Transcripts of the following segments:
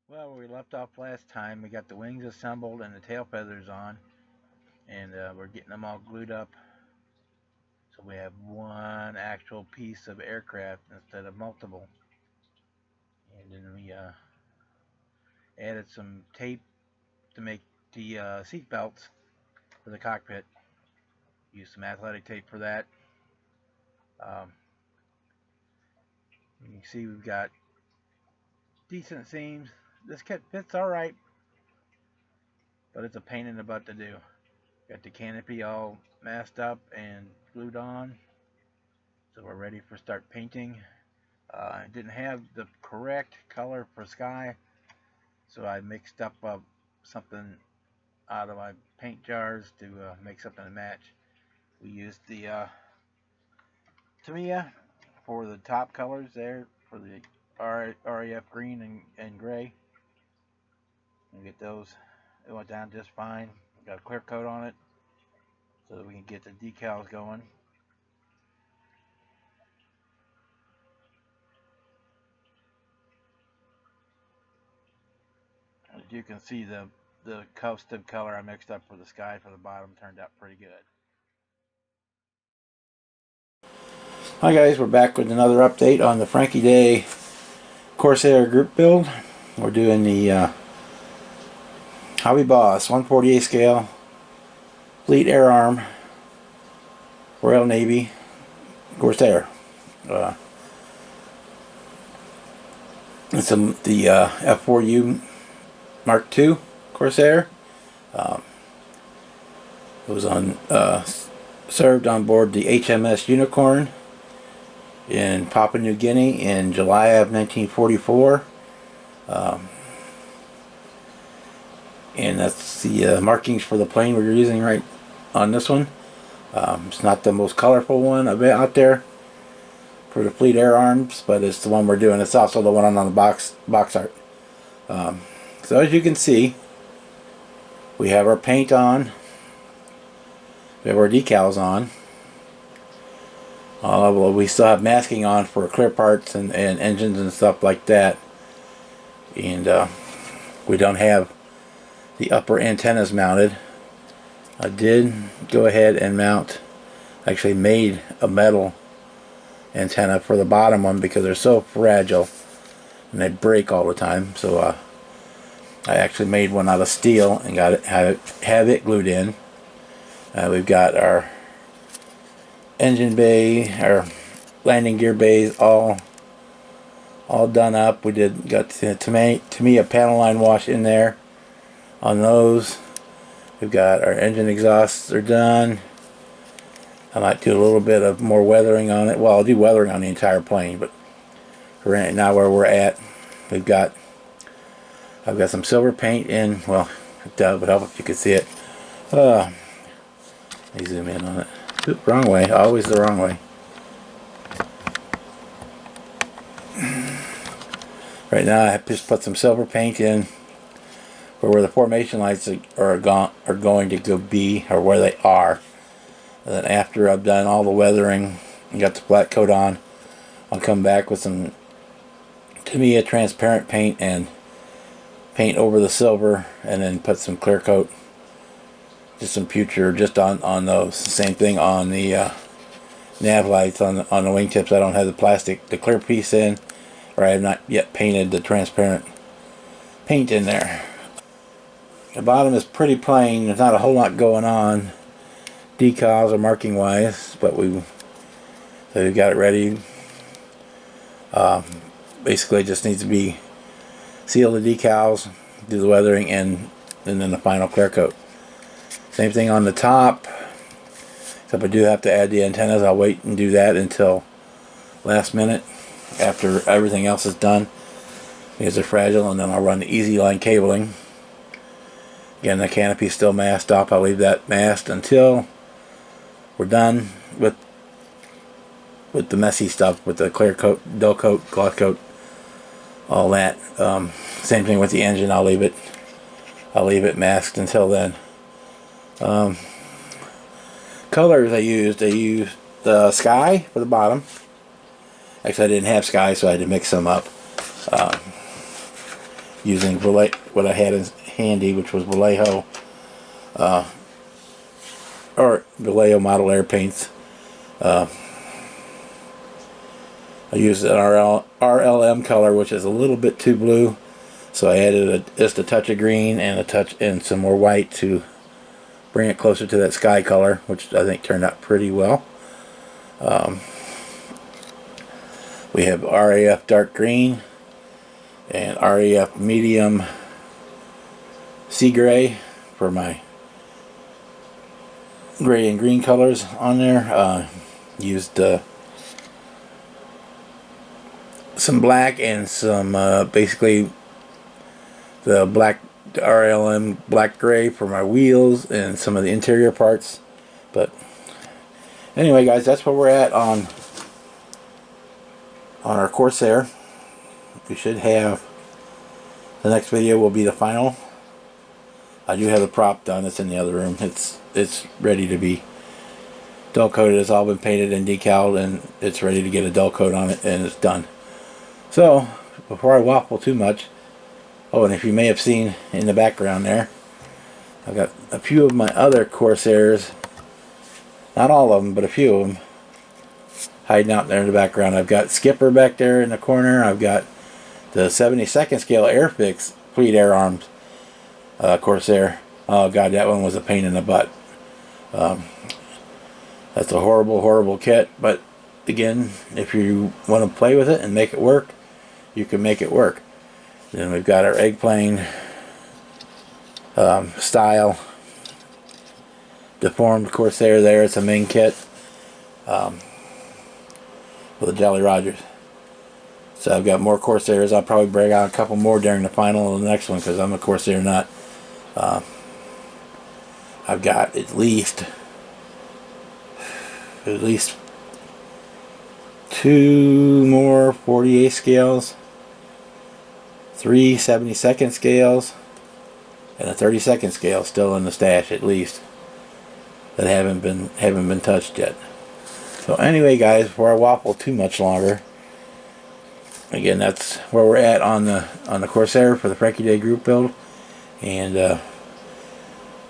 Well, where we left off last time, we got the wings assembled and the tail feathers on, and we're getting them all glued up. So we have one actual piece of aircraft instead of multiple. And then we added some tape to make the seat belts for the cockpit. Used some athletic tape for that. Um, you can see we've got decent seams. This kit fits alright, but it's a pain in the butt to do. Got the canopy all masked up and glued on, so we're ready for start painting. I didn't have the correct color for sky, so I mixed up something out of my paint jars to make something to match. We used the Tamiya for the top colors there for the RAF green and gray. And get those. It went down just fine. Got a clear coat on it so that we can get the decals going. As you can see, the custom color I mixed up for the sky for the bottom turned out pretty good. Hi guys, we're back with another update on the Frankie Day Corsair Group Build. We're doing the Hobby Boss 148 scale Fleet Air Arm Royal Navy Corsair. It's the F4U Mark II Corsair. It was served on board the HMS Unicorn in Papua New Guinea in July of 1944. And that's the markings for the plane we're using right on this one. It's not the most colorful one out there for the Fleet Air Arms, but it's the one we're doing. It's also the one on the box art. So as you can see, we have our paint on. We have our decals on. We still have masking on for clear parts and engines and stuff like that. And we don't have the upper antennas mounted. I did go ahead and actually made a metal antenna for the bottom one because they're so fragile and they break all the time. So I actually made one out of steel and have it glued in. We've got our engine bay, our landing gear bays all done up. We got to me a panel line wash in there on those. We've got our engine exhausts are done. I might do a little bit of more weathering on it. Well, I'll do weathering on the entire plane, but for right now where we're at, I've got some silver paint in. Well, it would help if you could see it. Let me zoom in on it. Oop, wrong way. Always the wrong way. Right now I have just put some silver paint in for where the formation lights are going to be, or where they are. And then after I've done all the weathering and got the black coat on, I'll come back with some Tamiya transparent paint and paint over the silver, and then put some clear coat, just some future just on those. Same thing on the nav lights on the wingtips. I don't have the clear piece in, or I have not yet painted the transparent paint in there. The bottom is pretty plain. There's not a whole lot going on decals or marking wise, but we've got it ready. Basically it just needs to be seal the decals, do the weathering, and then the final clear coat. Same thing on the top, except I do have to add the antennas. I'll wait and do that until last minute after everything else is done because they're fragile, and then I'll run the easy line cabling. Again, the canopy is still masked up. I'll leave that masked until we're done with the messy stuff, with the clear coat, dull coat, gloss coat, all that. Same thing with the engine. I'll leave it masked until then. Colors I used the sky for the bottom. Actually, I didn't have sky, so I had to mix them up. using what I had handy, which was Vallejo model air paints. I used an RLM color, which is a little bit too blue, so I added just a touch of green and some more white to bring it closer to that sky color, which I think turned out pretty well. We have RAF dark green and RAF medium sea gray for my gray and green colors on there. Used some black and some basically the black RLM black gray for my wheels and some of the interior parts. But anyway, guys, that's where we're at on our Corsair. We should have, the next video will be the final. I do have the prop done. It's in the other room. It's ready to be dull coated. It's all been painted and decaled, and it's ready to get a dull coat on it, and it's done. So before I waffle too much, oh, and if you may have seen in the background there, I've got a few of my other Corsairs, not all of them, but a few of them, hiding out there in the background. I've got Skipper back there in the corner. I've got the 72nd scale Airfix Fleet Air Arms Corsair. Oh god, that one was a pain in the butt. That's a horrible kit, but again, if you want to play with it and make it work, you can make it work. Then we've got our eggplane style deformed Corsair there. It's a main kit with a Jolly Rogers. So I've got more Corsairs. I'll probably bring out a couple more during the final of the next one because I'm a Corsair nut. I've got at least 2 more 48 scales, 3 72nd scales, and a 32nd scale still in the stash at least that haven't been touched yet. So anyway, guys, before I waffle too much longer, again, that's where we're at on the Corsair for the Frankie Group Build, and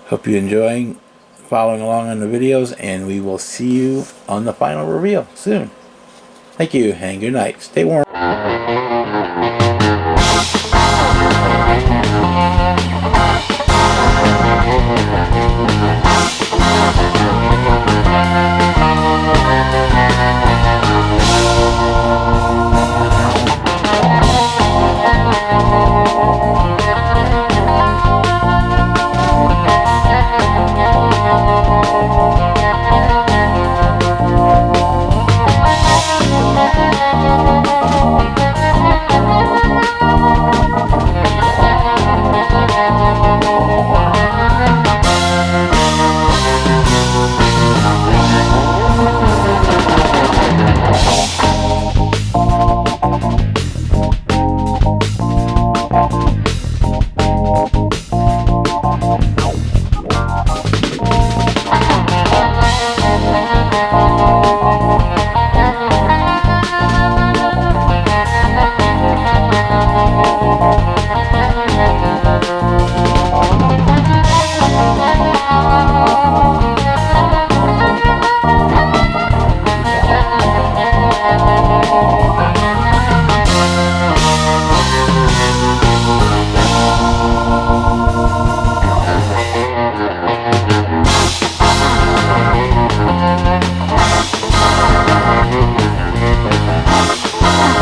hope you're enjoying following along on the videos, and we will see you on the final reveal soon. Thank you, and good night. Stay warm.